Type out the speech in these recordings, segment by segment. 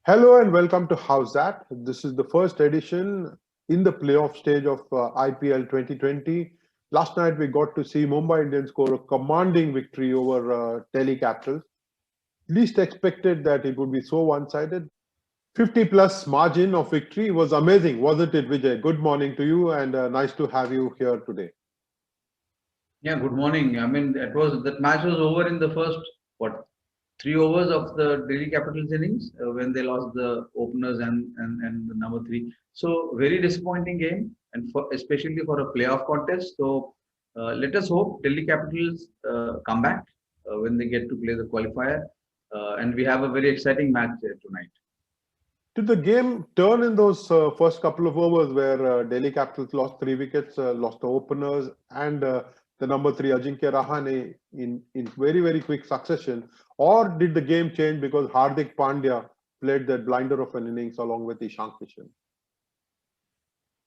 Hello and welcome to How's That? This is the first edition in the playoff stage of IPL 2020. Last night we got to see Mumbai Indians score a commanding victory over Delhi Capitals. Least expected that it would be so one-sided. 50 plus margin of victory was amazing, wasn't it, Vijay? Good morning to you and nice to have you here today. Yeah, good morning. I mean, that match was over in the first what 3 overs of the Delhi Capitals innings when they lost the openers and the number three. So very disappointing game, and especially for a playoff contest. So let us hope Delhi Capitals come back when they get to play the qualifier, and we have a very exciting match tonight. Did the game turn in those first couple of overs where Delhi Capitals lost 3 wickets, lost the openers and the number three Ajinkya Rahane in very, very quick succession? Or did the game change because Hardik Pandya played that blinder of an innings along with Ishan Kishan?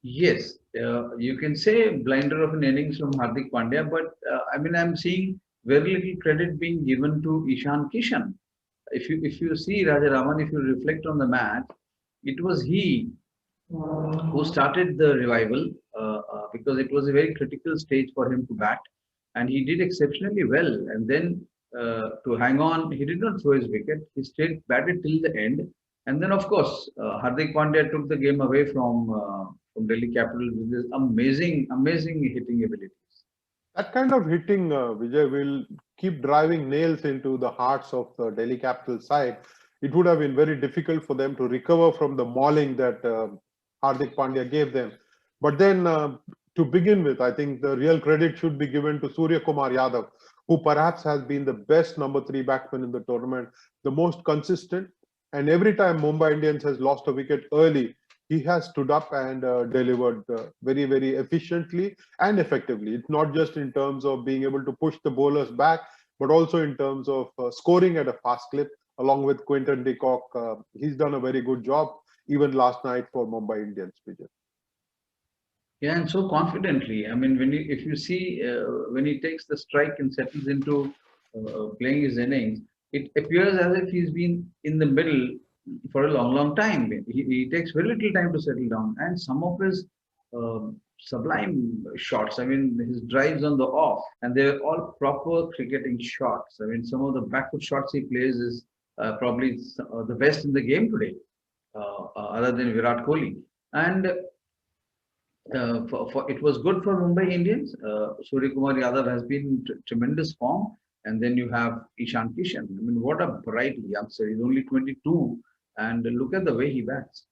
Yes, you can say blinder of an innings from Hardik Pandya, but I mean I'm seeing very little credit being given to Ishan Kishan. If you see Rajaraman, if you reflect on the match, it was he who started the revival because it was a very critical stage for him to bat, and he did exceptionally well. And then to hang on, he did not throw his wicket. He stayed batted till the end, and then of course Hardik Pandya took the game away from Delhi Capitals with his amazing hitting abilities. That kind of hitting, Vijay, will keep driving nails into the hearts of the Delhi Capital side. It would have been very difficult for them to recover from the mauling that Hardik Pandya gave them. But then, to begin with, I think the real credit should be given to Surya Kumar Yadav, who perhaps has been the best number three batsman in the tournament, the most consistent. And every time Mumbai Indians has lost a wicket early, he has stood up and delivered very, very efficiently and effectively. It's not just in terms of being able to push the bowlers back, but also in terms of scoring at a fast clip, along with Quinton de Kock. He's done a very good job, even last night for Mumbai Indians, Vijay. Yeah, and so confidently. I mean, if you see when he takes the strike and settles into playing his innings, it appears as if he's been in the middle for a long time. He takes very little time to settle down, and some of his sublime shots. I mean, his drives on the off, and they're all proper cricketing shots. I mean, some of the backfoot shots he plays is probably the best in the game today, other than Virat Kohli. And it was good for Mumbai Indians. Surya Kumar Yadav has been in tremendous form, and then you have Ishan Kishan. I mean, what a bright youngster! He's only 22, and look at the way he bats.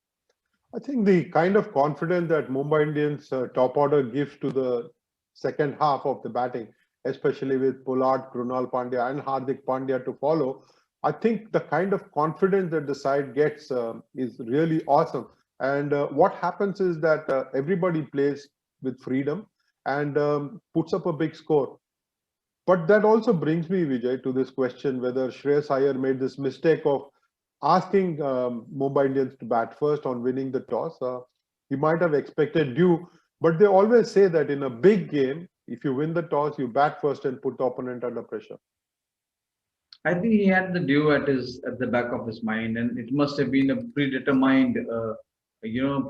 I think the kind of confidence that Mumbai Indians top order gives to the second half of the batting, especially with Pollard, Krunal Pandya, and Hardik Pandya to follow, I think the kind of confidence that the side gets is really awesome. And what happens is that everybody plays with freedom and puts up a big score. But that also brings me, Vijay, to this question whether Shreyas Iyer made this mistake of asking Mumbai Indians to bat first on winning the toss. He might have expected due, but they always say that in a big game, if you win the toss, you bat first and put the opponent under pressure. I think he had the due at the back of his mind, and it must have been a predetermined,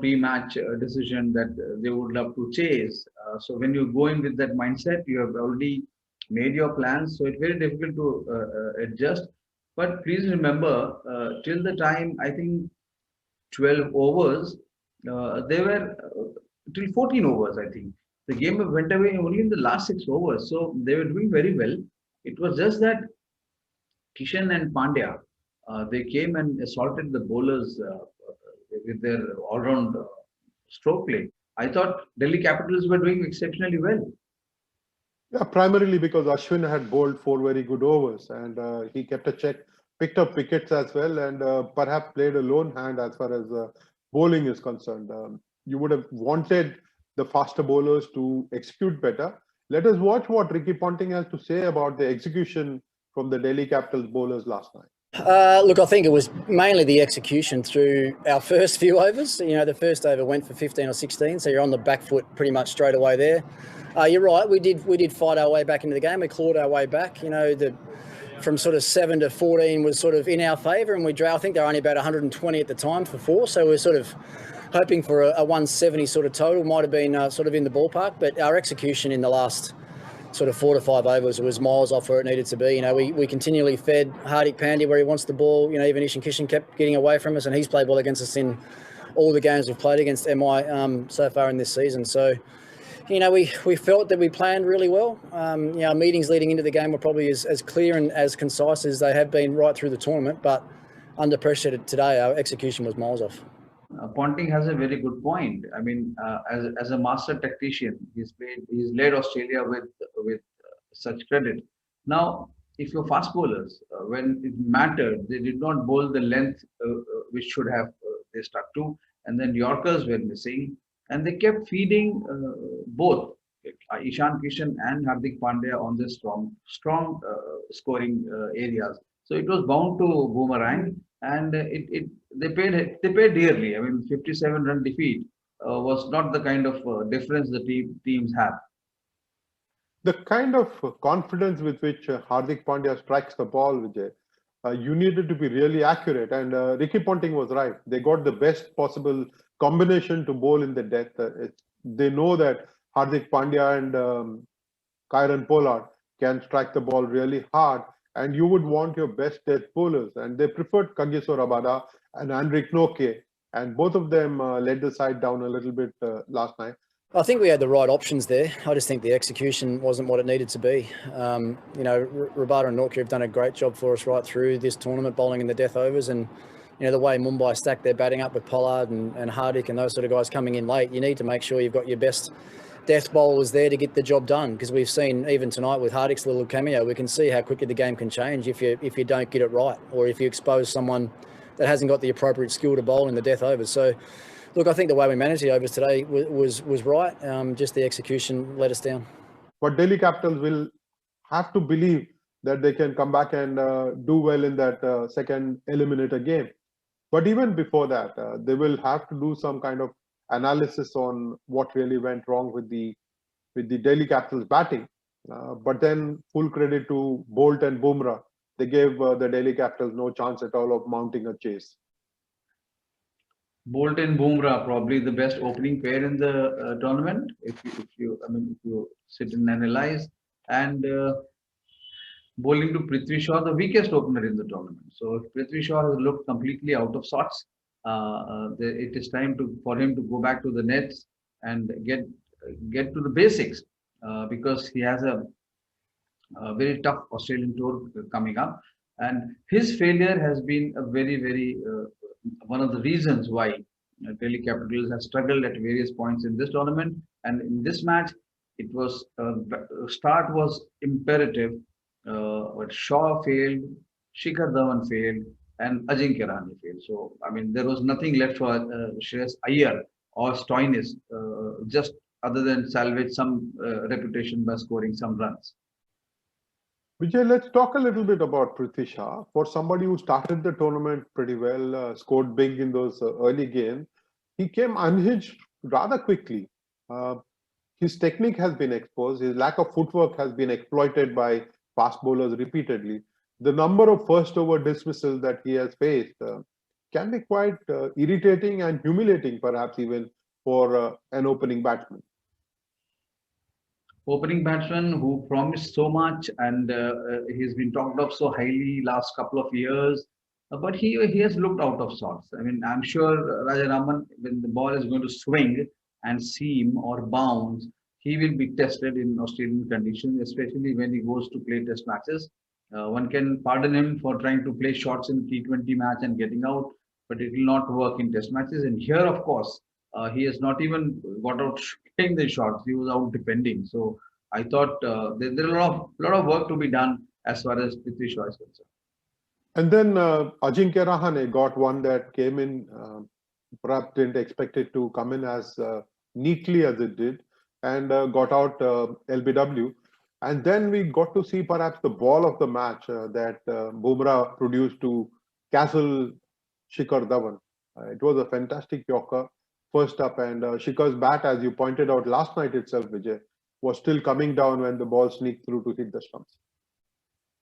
pre-match decision that they would love to chase. So when you go in with that mindset, you have already made your plans, so it's very difficult to adjust. But please remember, till the time I think 12 overs, they were till 14 overs. I think the game went away only in the last 6 overs, so they were doing very well. It was just that Kishan and Pandya, they came and assaulted the bowlers with their all-round stroke play. I thought Delhi Capitals were doing exceptionally well. Yeah, primarily because Ashwin had bowled 4 very good overs and he kept a check, picked up wickets as well, and perhaps played a lone hand as far as bowling is concerned. You would have wanted the faster bowlers to execute better. Let us watch what Ricky Ponting has to say about the execution from the Delhi Capitals bowlers last night. Look, I think it was mainly the execution through our first few overs. The first over went for 15 or 16, so you're on the back foot pretty much straight away there. You're right, we did fight our way back into the game. We clawed our way back. From sort of 7 to 14 was sort of in our favour, and I think they were only about 120 at the time for 4, so we're sort of hoping for a 170 sort of total. Might have been sort of in the ballpark, but our execution in the last sort of 4 to 5 overs was miles off where it needed to be. We continually fed Hardik Pandya where he wants the ball. Even Ishan Kishan kept getting away from us, and he's played well against us in all the games we've played against MI so far in this season. So, we felt that we planned really well. Our meetings leading into the game were probably as clear and as concise as they have been right through the tournament, but under pressure today, our execution was miles off. Ponting has a very good point. I mean, as a master tactician, he's led Australia with such credit. Now, if you're fast bowlers, when it mattered, they did not bowl the length which should have they stuck to, and then Yorkers were missing, and they kept feeding both Ishan Kishan and Hardik Pandya on the strong scoring areas. So it was bound to boomerang, and they paid dearly. I mean, 57-run defeat was not the kind of difference the teams have. The kind of confidence with which Hardik Pandya strikes the ball, Vijay, you needed to be really accurate. And Ricky Ponting was right. They got the best possible combination to bowl in the death. They know that Hardik Pandya and Kieron Pollard can strike the ball really hard, and you would want your best death bowlers. And they preferred Kagiso Rabada and Henrik Noke, and both of them led the side down a little bit last night. I think we had the right options there. I just think the execution wasn't what it needed to be. Rabada and Nortje have done a great job for us right through this tournament, bowling in the death overs. And, the way Mumbai stacked their batting up with Pollard and Hardik and those sort of guys coming in late, you need to make sure you've got your best death bowlers there to get the job done. Because we've seen, even tonight with Hardik's little cameo, we can see how quickly the game can change if you don't get it right, or if you expose someone that hasn't got the appropriate skill to bowl in the death overs. So, look, I think the way we managed the overs today was right. Just the execution let us down. But Delhi Capitals will have to believe that they can come back and do well in that second eliminator game. But even before that, they will have to do some kind of analysis on what really went wrong with the Delhi Capitals batting. But then full credit to Boult and Bumrah. They gave the Delhi Capitals no chance at all of mounting a chase. Boult and Bumrah, probably the best opening pair in the tournament. If you sit and analyze, and bowling to Prithvi Shaw, the weakest opener in the tournament. So if Prithvi Shaw has looked completely out of sorts, it is time for him to go back to the nets and get to the basics, because he has a very tough Australian tour coming up, and his failure has been a very one of the reasons why Delhi Capitals have struggled at various points in this tournament. And in this match, it was start was imperative, but Shaw failed, Shikhar Dhawan failed, and Ajinkya Rahane failed. So I mean, there was nothing left for Shreyas Iyer or Stoinis, just other than salvage some reputation by scoring some runs. Vijay, let's talk a little bit about Prithvi Shaw. For somebody who started the tournament pretty well, scored big in those early games, he came unhinged rather quickly. His technique has been exposed. His lack of footwork has been exploited by fast bowlers repeatedly. The number of first over dismissals that he has faced can be quite irritating and humiliating, perhaps even for an opening batsman. Opening batsman who promised so much, and he's been talked of so highly last couple of years, but he has looked out of sorts. I mean, I'm sure Rajaraman, when the ball is going to swing and seam or bounce, he will be tested in Australian conditions, especially when he goes to play test matches. One can pardon him for trying to play shots in T20 match and getting out, but it will not work in test matches. And here, of course, he has not even got out shooting the shots. He was out defending. So I thought there's a lot of work to be done as far as Prithvi Shaw is concerned. And then Ajinkya Rahane got one that came in perhaps didn't expect it to come in as neatly as it did, and got out LBW. And then we got to see perhaps the ball of the match that Bumrah produced to castle Shikhar Dhawan. It was a fantastic Yorker first up, and Shikhar's bat, as you pointed out last night itself, Vijay, was still coming down when the ball sneaked through to hit the stumps.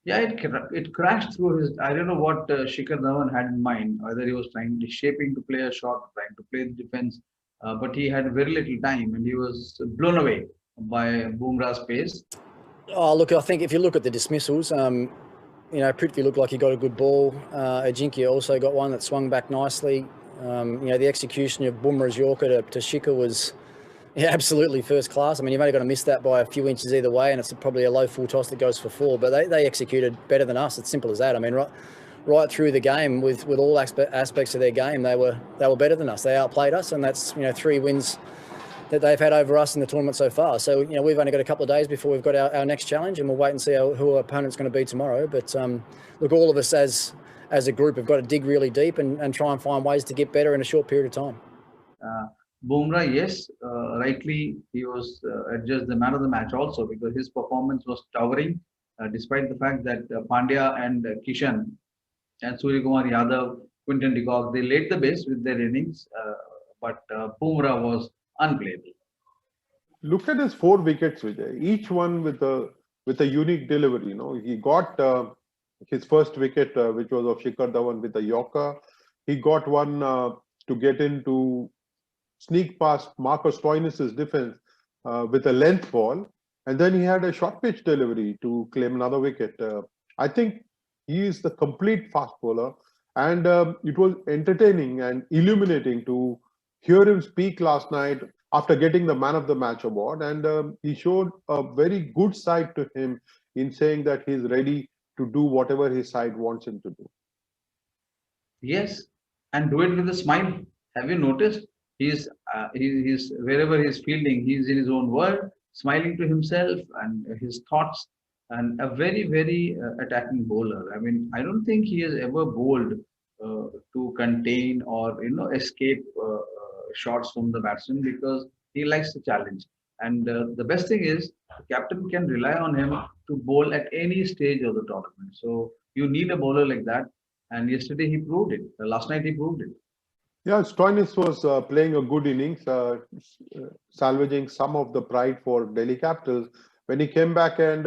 Yeah, it crashed through his. I don't know what Shikhar Dhawan had in mind. Whether he was shaping to play a shot, trying to play the defense, but he had very little time, and he was blown away by Bumrah's pace. Oh, look, I think if you look at the dismissals, Prithvi looked like he got a good ball. Ajinkya also got one that swung back nicely. The execution of Bumrah's Yorker to Shikhar was absolutely first class. I mean, you've only got to miss that by a few inches either way, and it's probably a low full toss that goes for 4. But they executed better than us. It's simple as that. I mean, right through the game with all aspects of their game, they were better than us. They outplayed us, and that's 3 wins that they've had over us in the tournament so far. So, we've only got a couple of days before we've got our next challenge, and we'll wait and see who our opponent's going to be tomorrow. But look, all of us as a group have got to dig really deep and try and find ways to get better in a short period of time. Bumrah, yes, rightly he was adjudged the man of the match also because his performance was towering, despite the fact that Pandya and Kishan and Suryakumar Yadav, Quinton de Kock, they laid the base with their innings, but Bumrah was unplayable. Look at his 4 wickets, Vijay. Each one with a unique delivery. He got his first wicket, which was of Shikhar Dhawan with a Yorker. He got one to get into sneak past Marcus Stoinis' defense with a length ball, and then he had a short pitch delivery to claim another wicket. I think he is the complete fast bowler, and it was entertaining and illuminating to hear him speak last night after getting the man of the match award, and he showed a very good side to him in saying that he's ready to do whatever his side wants him to do. Yes, and do it with a smile. Have you noticed? He's wherever he's fielding, he's in his own world, smiling to himself and his thoughts, and a very, very attacking bowler. I mean, I don't think he has ever bowled to contain or escape shots from the batsman because he likes the challenge. And the best thing is the captain can rely on him to bowl at any stage of the tournament. So you need a bowler like that. And yesterday he proved it. Last night he proved it. Yeah, Stoinis was playing a good innings, salvaging some of the pride for Delhi Capitals. When he came back and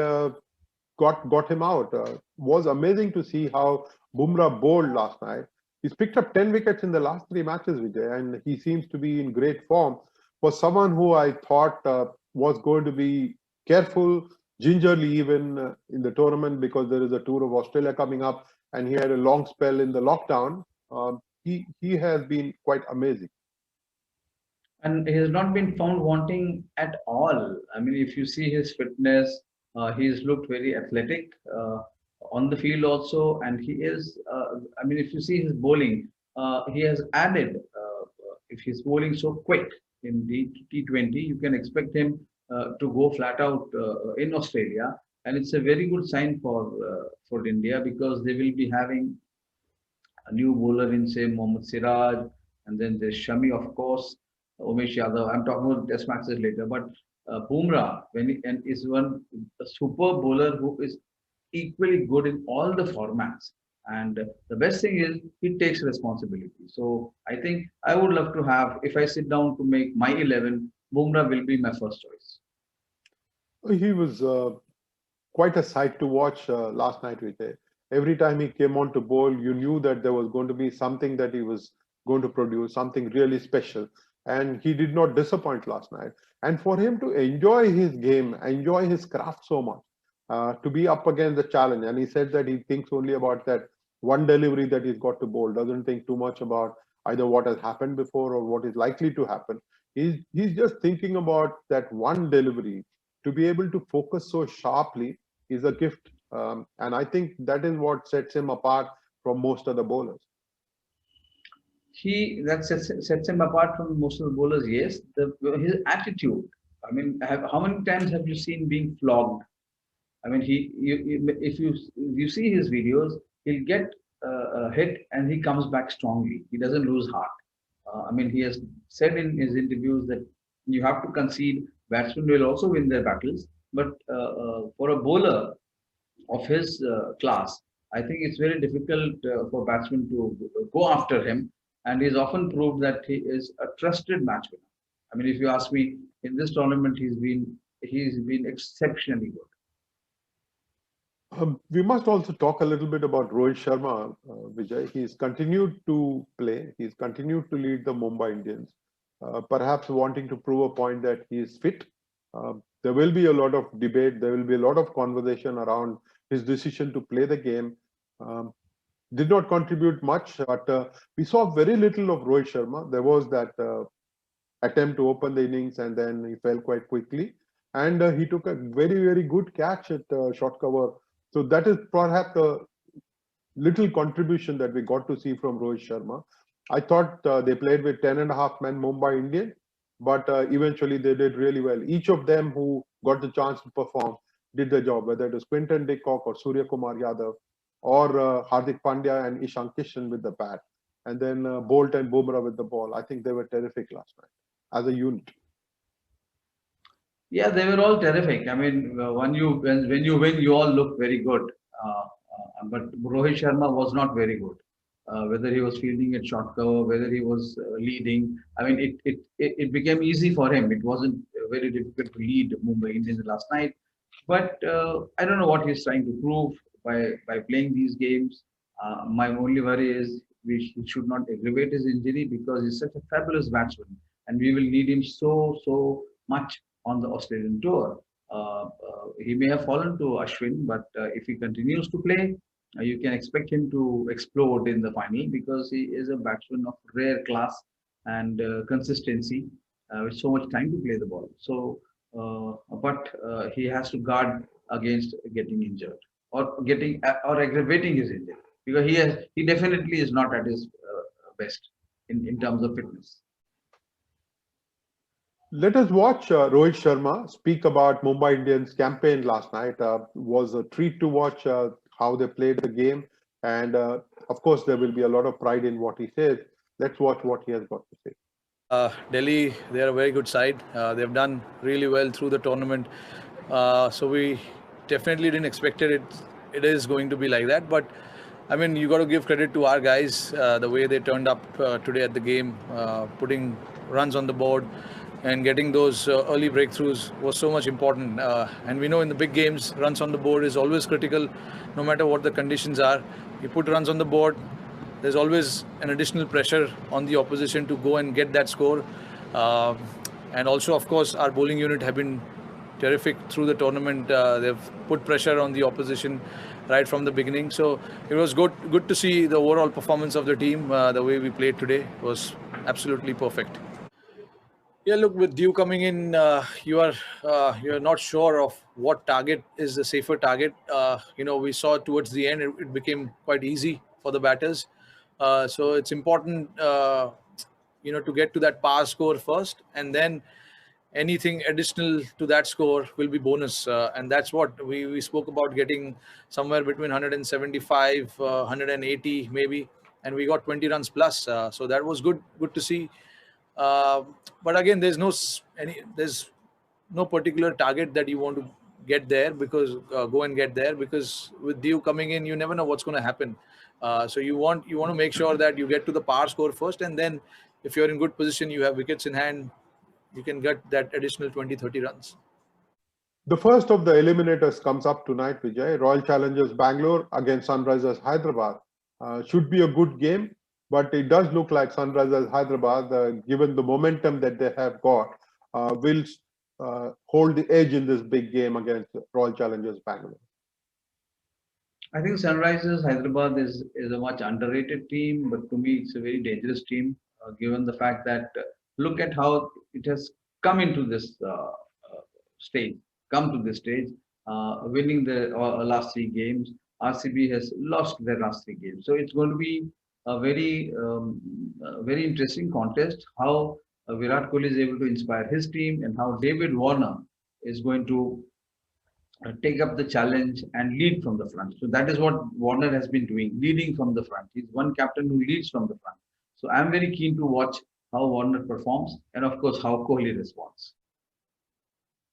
got him out, was amazing to see how Bumrah bowled last night. He's picked up 10 wickets in the last 3 matches, Vijay, and he seems to be in great form. For someone who I thought was going to be careful, gingerly even in the tournament because there is a tour of Australia coming up, and he had a long spell in the lockdown. He has been quite amazing. And he has not been found wanting at all. I mean, if you see his fitness, he's looked very athletic on the field also. And he is, if you see his bowling, he has added, if he's bowling so quick in the T20, you can expect him to go flat out in Australia. And it's a very good sign for India because they will be having a new bowler in, say, Mohammad Siraj, and then there's Shami, of course, Umesh Yadav. I'm talking about test matches later, but Bumrah is a super bowler who is equally good in all the formats. And the best thing is he takes responsibility. So I think I would love to have, if I sit down to make my 11, Bumrah will be my first choice. He was quite a sight to watch last night, Vijay. Every time he came on to bowl, you knew that there was going to be something that he was going to produce, something really special. And he did not disappoint last night. And for him to enjoy his game, enjoy his craft so much, to be up against the challenge. And he said that he thinks only about that one delivery that he's got to bowl, doesn't think too much about either what has happened before or what is likely to happen. He's just thinking about that one delivery. To be able to focus so sharply is a gift. And I think that is what sets him apart from most other bowlers. That sets him apart from most of the bowlers, yes. His attitude. I mean, how many times have you seen being flogged? I mean, if you see his videos, he'll get hit and he comes back strongly. He doesn't lose heart. I mean, he has said in his interviews that you have to concede. Batsmen will also win their battles, but for a bowler of his class, I think it's very difficult for batsmen to go after him, and he's often proved that he is a trusted match winner. I mean, if you ask me, in this tournament, he's been exceptionally good. We must also talk a little bit about Rohit Sharma, Vijay. He's continued to play. He's continued to lead the Mumbai Indians, perhaps wanting to prove a point that he is fit. There will be a lot of debate. There will be a lot of conversation around his decision to play the game. Um, did not contribute much, but we saw very little of Rohit Sharma. There was that attempt to open the innings, and then he fell quite quickly. And he took a very, very good catch at short cover. So that is perhaps a little contribution that we got to see from Rohit Sharma. I thought they played with 10.5 men Mumbai Indians, but eventually they did really well. Each of them who got the chance to perform did the job, whether it was Quinton de Kock or Surya Kumar Yadav or Hardik Pandya and Ishan Kishan with the bat, and then Boult and Bumrah with the ball. I think they were terrific last night as a unit. Yeah, they were all terrific. I mean, when you win, you all look very good. But Rohit Sharma was not very good. Whether he was fielding at short cover, whether he was leading, I mean, it became easy for him. It wasn't very difficult to lead Mumbai Indians last night. But I don't know what he's trying to prove by playing these games. My only worry is he should not aggravate his injury because he's such a fabulous batsman, and we will need him so much on the Australian tour. He may have fallen to Ashwin, but if he continues to play, you can expect him to explode in the final because he is a batsman of rare class and consistency with so much time to play the ball. So, but he has to guard against getting injured or aggravating his injury because he definitely is not at his best in terms of fitness. Let us watch Rohit Sharma speak about Mumbai Indians campaign last night. Was a treat to watch how they played the game. And of course, there will be a lot of pride in what he says. Let's watch what he has got to say. Delhi, they're a very good side. They've done really well through the tournament. So we definitely didn't expect it. It is going to be like that. But I mean, you got to give credit to our guys, the way they turned up today at the game, putting runs on the board and getting those early breakthroughs was so much important. And we know in the big games, runs on the board is always critical, no matter what the conditions are. You put runs on the board, there's always an additional pressure on the opposition to go and get that score. And also, of course, our bowling unit have been terrific through the tournament. They've put pressure on the opposition right from the beginning. So it was good to see the overall performance of the team. The way we played today was absolutely perfect. Yeah, look, with Dew coming in, you're not sure of what target is the safer target. We saw towards the end it became quite easy for the batters. So it's important, to get to that par score first, and then anything additional to that score will be bonus. And that's what we spoke about, getting somewhere between 175, 180 maybe, and we got 20 runs plus. So that was good to see. But again, there's no particular target that you want to get there because because with Dew coming in, you never know what's going to happen. So you want to make sure that you get to the par score first, and then if you're in good position, you have wickets in hand, you can get that additional 20-30 runs. The first of the eliminators comes up tonight, Vijay. Royal Challengers Bangalore against Sunrisers Hyderabad. Should be a good game. But it does look like Sunrisers Hyderabad, given the momentum that they have got, will hold the edge in this big game against Royal Challengers Bangalore. I think Sunrisers Hyderabad is a much underrated team, but to me it's a very dangerous team, given the fact that look at how it has come into this stage, winning the last three games. RCB has lost their last three games, so it's going to be a very interesting contest. How Virat Kohli is able to inspire his team, and how David Warner is going to take up the challenge and lead from the front. So that is what Warner has been doing, leading from the front. He's one captain who leads from the front. So I'm very keen to watch how Warner performs, and of course how Kohli responds.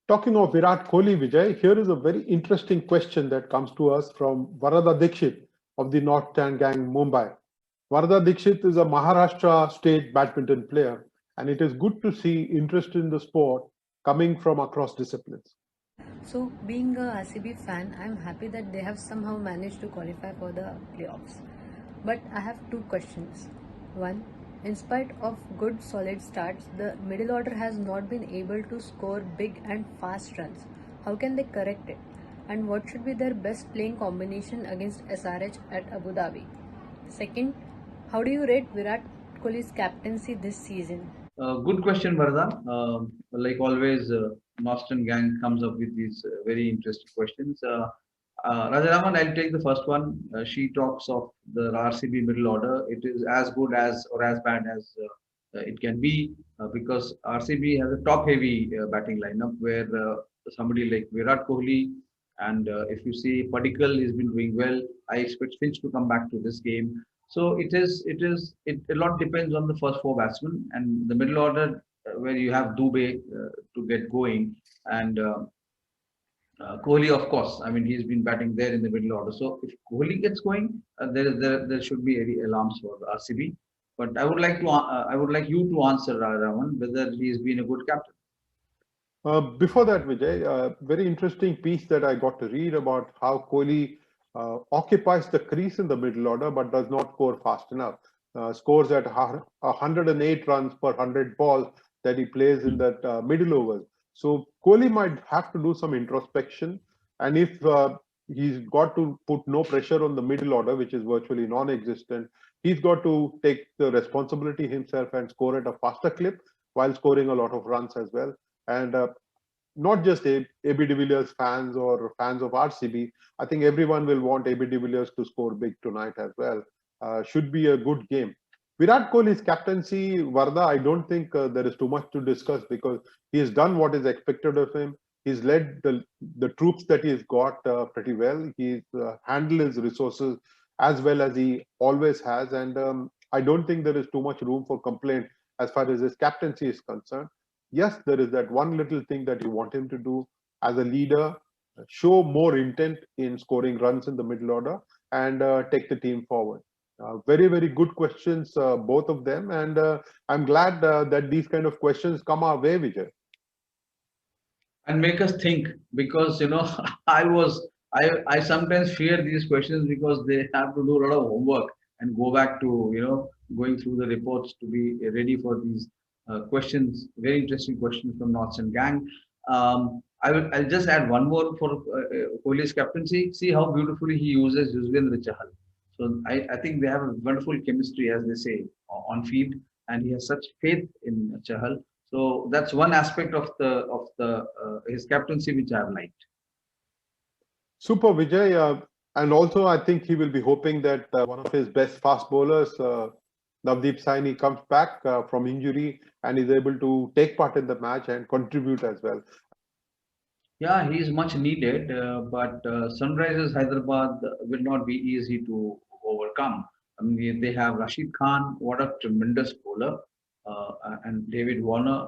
Talking of Virat Kohli, Vijay, here is a very interesting question that comes to us from Varada Dixit of the Northern Gang, Mumbai. Varada Dixit is a Maharashtra state badminton player, and it is good to see interest in the sport coming from across disciplines. So, being a RCB fan, I'm happy that they have somehow managed to qualify for the playoffs. But I have two questions. One, in spite of good solid starts, the middle order has not been able to score big and fast runs. How can they correct it? And what should be their best playing combination against SRH at Abu Dhabi? Second, how do you rate Virat Kohli's captaincy this season? Good question, Varda. Like always, Nostan Gang comes up with these very interesting questions. Rajaraman, I'll take the first one. She talks of the RCB middle order. It is as good as or as bad as it can be because RCB has a top-heavy batting lineup where somebody like Virat Kohli and if you see Padikkal has been doing well. I expect Finch to come back to this game. So it a lot depends on the first four batsmen and the middle order where you have Dubey to get going and Kohli, of course. I mean, he's been batting there in the middle order. So if Kohli gets going, there should be any alarms for the RCB. But I would like you to answer Raman whether he's been a good captain. Before that, Vijay, a very interesting piece that I got to read about how Kohli occupies the crease in the middle order but does not score fast enough. Scores at 108 runs per 100 balls that he plays in that middle overs. So Kohli might have to do some introspection, and if he's got to put no pressure on the middle order, which is virtually non-existent, he's got to take the responsibility himself and score at a faster clip while scoring a lot of runs as well. And not just AB de Villiers fans or fans of RCB, I think everyone will want AB de Villiers to score big tonight as well. Should be a good game. Virat Kohli's captaincy, Varda, I don't think there is too much to discuss because he has done what is expected of him. He's led the troops that he's got pretty well. He's handled his resources as well as he always has. And I don't think there is too much room for complaint as far as his captaincy is concerned. Yes, there is that one little thing that you want him to do as a leader, show more intent in scoring runs in the middle order and take the team forward. Very, very good questions, both of them. And I'm glad that these kind of questions come our way, Vijay. And make us think because, I sometimes fear these questions because they have to do a lot of homework and go back to, going through the reports to be ready for these questions, very interesting questions from Norths and Gang. I'll just add one more for Kohli's captaincy. See how beautifully he uses Yuzvendra Chahal. So I think they have a wonderful chemistry, as they say, on field, and he has such faith in Chahal. So that's one aspect of his captaincy which I have liked. Super, Vijay. And also, I think he will be hoping that one of his best fast bowlers, Navdeep Saini, comes back from injury and is able to take part in the match and contribute as well. Yeah, he is much needed, but Sunrisers Hyderabad will not be easy to overcome. I mean, they have Rashid Khan, what a tremendous bowler, and David Warner,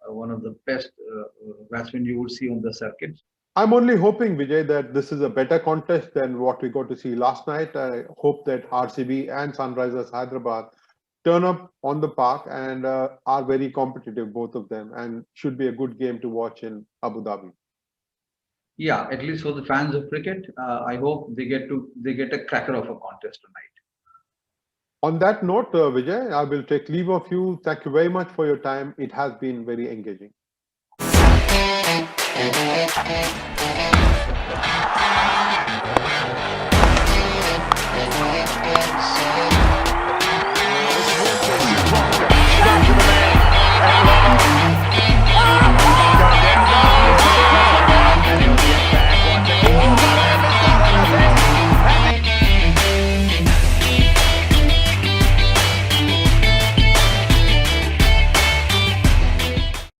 one of the best batsmen you would see on the circuit. I'm only hoping, Vijay, that this is a better contest than what we got to see last night. I hope that RCB and Sunrisers Hyderabad turn up on the park and are very competitive, both of them, and should be a good game to watch in Abu Dhabi. Yeah, at least for the fans of cricket, I hope they get a cracker of a contest tonight. On that note, Vijay, I will take leave of you. Thank you very much for your time. It has been very engaging.